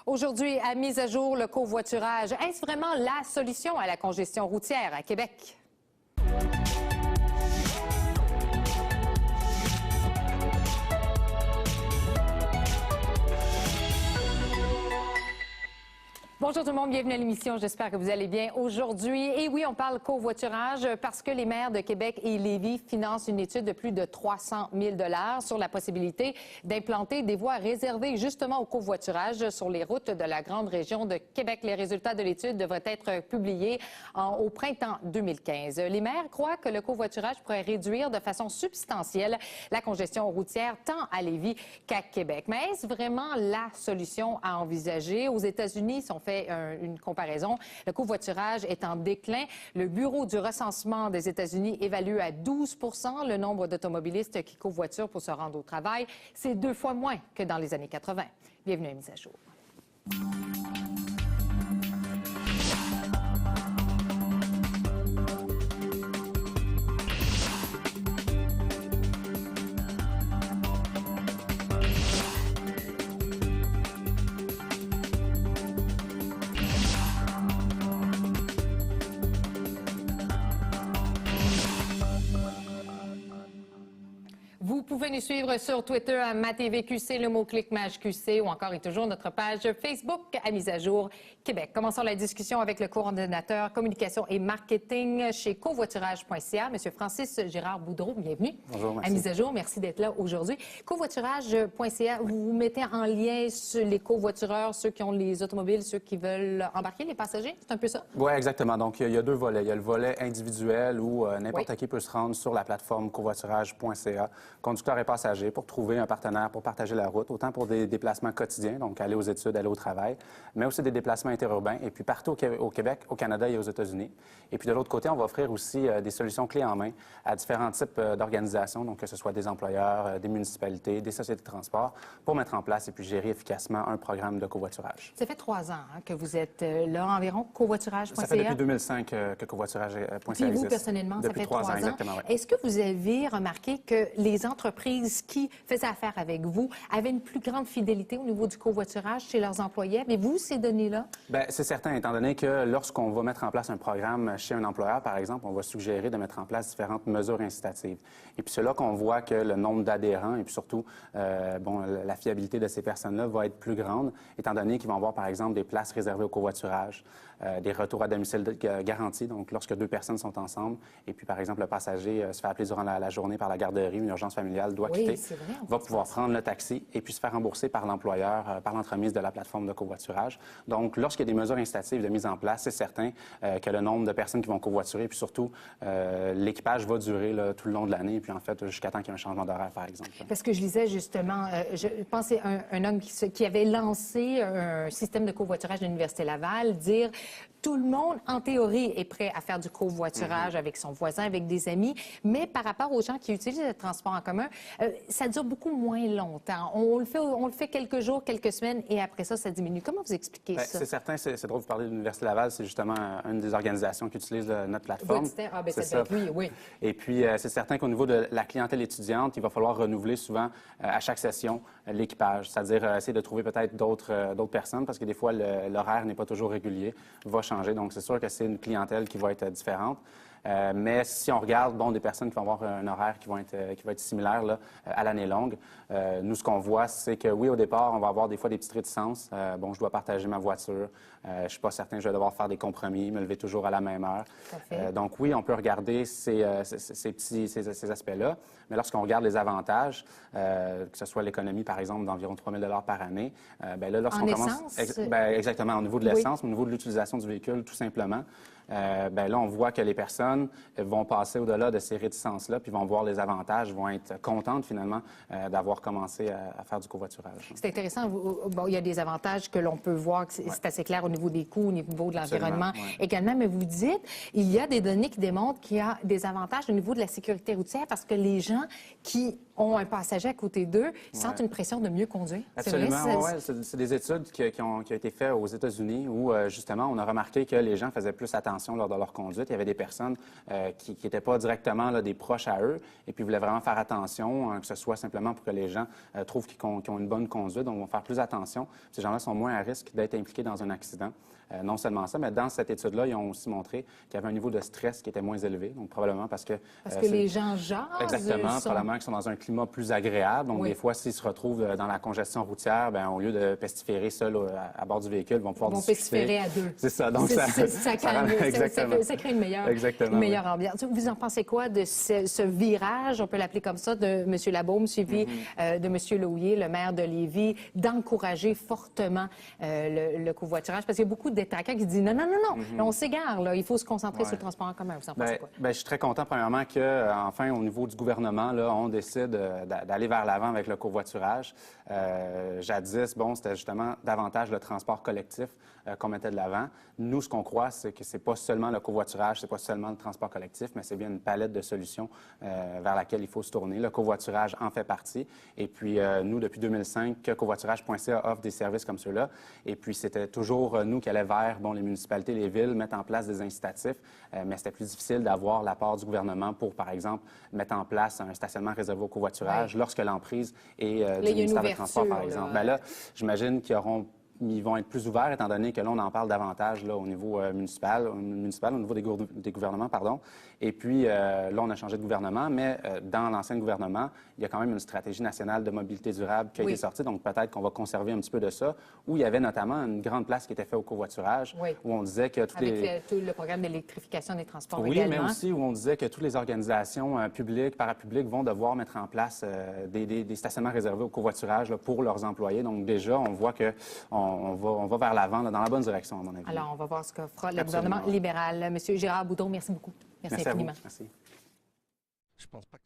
Aujourd'hui, à mise à jour, le covoiturage. Est-ce vraiment la solution à la congestion routière à Québec? Bonjour tout le monde, bienvenue à l'émission. J'espère que vous allez bien aujourd'hui. Et oui, on parle covoiturage parce que les maires de Québec et Lévis financent une étude de plus de 300 000 $ sur la possibilité d'implanter des voies réservées justement au covoiturage sur les routes de la grande région de Québec. Les résultats de l'étude devraient être publiés au printemps 2015. Les maires croient que le covoiturage pourrait réduire de façon substantielle la congestion routière tant à Lévis qu'à Québec. Mais est-ce vraiment la solution à envisager? Aux États-Unis, si on fait une comparaison, le covoiturage est en déclin. Le Bureau du recensement des États-Unis évalue à 12 % le nombre d'automobilistes qui covoiturent pour se rendre au travail. C'est 2 fois moins que dans les années 80. Bienvenue à Mise à jour. Vous pouvez nous suivre sur Twitter à MaTVQC, le mot-clic MageQC ou encore et toujours notre page Facebook à Mise à jour Québec. Commençons la discussion avec le coordonnateur communication et marketing chez covoiturage.ca, M. Francis Gérard Boudreau. Bienvenue. Bonjour, merci. À Mise à jour. Merci d'être là aujourd'hui. Covoiturage.ca, vous mettez en lien sur les covoitureurs, ceux qui ont les automobiles, ceux qui veulent embarquer les passagers. C'est un peu ça? Oui, exactement. Donc, il y a 2 volets. Il y a le volet individuel où n'importe qui peut se rendre sur la plateforme covoiturage.ca, conducteurs et passagers, pour trouver un partenaire pour partager la route, autant pour des déplacements quotidiens, donc aller aux études, aller au travail, mais aussi des déplacements interurbains, et puis partout au Québec, au Canada et aux États-Unis. Et puis de l'autre côté, on va offrir aussi des solutions clés en main à différents types d'organisations, donc que ce soit des employeurs, des municipalités, des sociétés de transport, pour mettre en place et puis gérer efficacement un programme de covoiturage. Ça fait 3 ans que vous êtes là environ, covoiturage.ca. Ça fait depuis 2005 que covoiturage.ca existe. Puis vous, personnellement, depuis ça fait 3 ans. Exactement, oui. Est-ce que vous avez remarqué que les entreprises qui faisaient affaire avec vous avaient une plus grande fidélité au niveau du covoiturage chez leurs employés? Avez-vous ces données-là? Bien, c'est certain, étant donné que lorsqu'on va mettre en place un programme chez un employeur, par exemple, on va suggérer de mettre en place différentes mesures incitatives. Et puis c'est là qu'on voit que le nombre d'adhérents et puis surtout, la fiabilité de ces personnes-là va être plus grande, étant donné qu'ils vont avoir, par exemple, des places réservées au covoiturage, des retours à domicile garantis, donc lorsque 2 personnes sont ensemble, et puis, par exemple, le passager se fait appeler durant la journée par la garderie, une urgence familiale doit quitter, va pouvoir prendre le taxi et puis se faire rembourser par l'employeur par l'entremise de la plateforme de covoiturage. Donc, lorsqu'il y a des mesures incitatives de mise en place, c'est certain que le nombre de personnes qui vont covoiturer, puis surtout, l'équipage va durer là, tout le long de l'année, et puis en fait, jusqu'à temps qu'il y ait un changement d'horaire, par exemple. Parce que je lisais justement, je pense que c'est un homme qui avait lancé un système de covoiturage de l'Université Laval, dire tout le monde, en théorie, est prêt à faire du covoiturage avec son voisin, avec des amis, mais par rapport aux gens qui utilisent le transport en commun, ça dure beaucoup moins longtemps. On le fait quelques jours, quelques semaines, et après ça, ça diminue. Comment vous expliquez ça? C'est certain, c'est drôle de vous parler de l'Université Laval, c'est justement une des organisations qui utilise notre plateforme. C'est ça. Lui, oui. Et puis, c'est certain qu'au niveau de la clientèle étudiante, il va falloir renouveler souvent à chaque session l'équipage, c'est-à-dire essayer de trouver peut-être d'autres personnes, parce que des fois, l'horaire n'est pas toujours régulier, va changer. Donc, c'est sûr que c'est une clientèle qui va être différente. Mais si on regarde des personnes qui vont avoir un horaire qui va être similaire là, à l'année longue, nous, ce qu'on voit, c'est que oui, au départ, on va avoir des fois des petites réticences. Je dois partager ma voiture. Je ne suis pas certain que je vais devoir faire des compromis, me lever toujours à la même heure. Donc oui, on peut regarder ces aspects-là. Mais lorsqu'on regarde les avantages, que ce soit l'économie, par exemple, d'environ 3 000 $ par année, là, lorsqu'on commence... Exactement, au niveau de l'essence, au niveau de l'utilisation du véhicule, tout simplement. Là, on voit que les personnes vont passer au-delà de ces réticences-là, puis vont voir les avantages, vont être contentes, finalement, d'avoir commencé à faire du covoiturage. C'est intéressant. Il y a des avantages que l'on peut voir, c'est assez clair au niveau des coûts, au niveau de l'environnement également, mais vous dites, il y a des données qui démontrent qu'il y a des avantages au niveau de la sécurité routière parce que les gens qui ont un passager à côté d'eux, ils sentent une pression de mieux conduire. Absolument, c'est vrai, c'est des études qui ont été faites aux États-Unis où, justement, on a remarqué que les gens faisaient plus attention lors de leur conduite. Il y avait des personnes qui n'étaient pas directement là, des proches à eux et puis voulaient vraiment faire attention, que ce soit simplement pour que les gens trouvent qu'ils ont une bonne conduite, donc vont faire plus attention. Ces gens-là sont moins à risque d'être impliqués dans un accident. Non seulement ça, mais dans cette étude-là, ils ont aussi montré qu'il y avait un niveau de stress qui était moins élevé, donc probablement parce que les gens jasent. Exactement, probablement qu'ils sont dans un climat plus agréable. Donc, des fois, s'ils se retrouvent dans la congestion routière, bien, au lieu de pestiférer seuls à bord du véhicule, ils vont pouvoir discuter. Pestiférer à deux. C'est ça. Donc, ça crée une meilleure ambiance. Vous en pensez quoi de ce virage, on peut l'appeler comme ça, de M. Labaume, suivi de M. Lauillet, le maire de Lévis, d'encourager fortement le covoiturage? Parce qu'il y a beaucoup de détraquants qui disent non, là, on s'égare, là, il faut se concentrer sur le transport en commun. Vous en pensez quoi? Je suis très content, premièrement, qu'enfin, au niveau du gouvernement, là, on décide d'aller vers l'avant avec le covoiturage. Jadis, c'était justement davantage le transport collectif qu'on mettait de l'avant. Nous, ce qu'on croit, c'est que c'est pas seulement le covoiturage, c'est pas seulement le transport collectif, mais c'est bien une palette de solutions vers laquelle il faut se tourner. Le covoiturage en fait partie. Et puis, nous, depuis 2005, que covoiturage.ca offre des services comme ceux-là. Et puis, c'était toujours nous qui allions vers les municipalités, les villes, mettre en place des incitatifs. Mais c'était plus difficile d'avoir l'apport du gouvernement pour, par exemple, mettre en place un stationnement réservé au covoiturage lorsque l'emprise est du ministère des Transports, par exemple. Là, j'imagine ils vont être plus ouverts, étant donné que là, on en parle davantage là, au niveau municipal, au niveau des gouvernements, pardon. Et puis, là, on a changé de gouvernement, mais dans l'ancien gouvernement, il y a quand même une stratégie nationale de mobilité durable qui a été sortie, donc peut-être qu'on va conserver un petit peu de ça, où il y avait notamment une grande place qui était faite au covoiturage, où on disait que tout le programme d'électrification des transports également. Oui, mais aussi où on disait que toutes les organisations publiques, parapubliques vont devoir mettre en place des stationnements réservés au covoiturage là, pour leurs employés. Donc déjà, on voit que on va vers l'avant, dans la bonne direction, à mon avis. Alors, on va voir ce que fera le gouvernement libéral. Monsieur Gérard Boudreau, merci beaucoup. Merci infiniment. Merci. Je pense pas que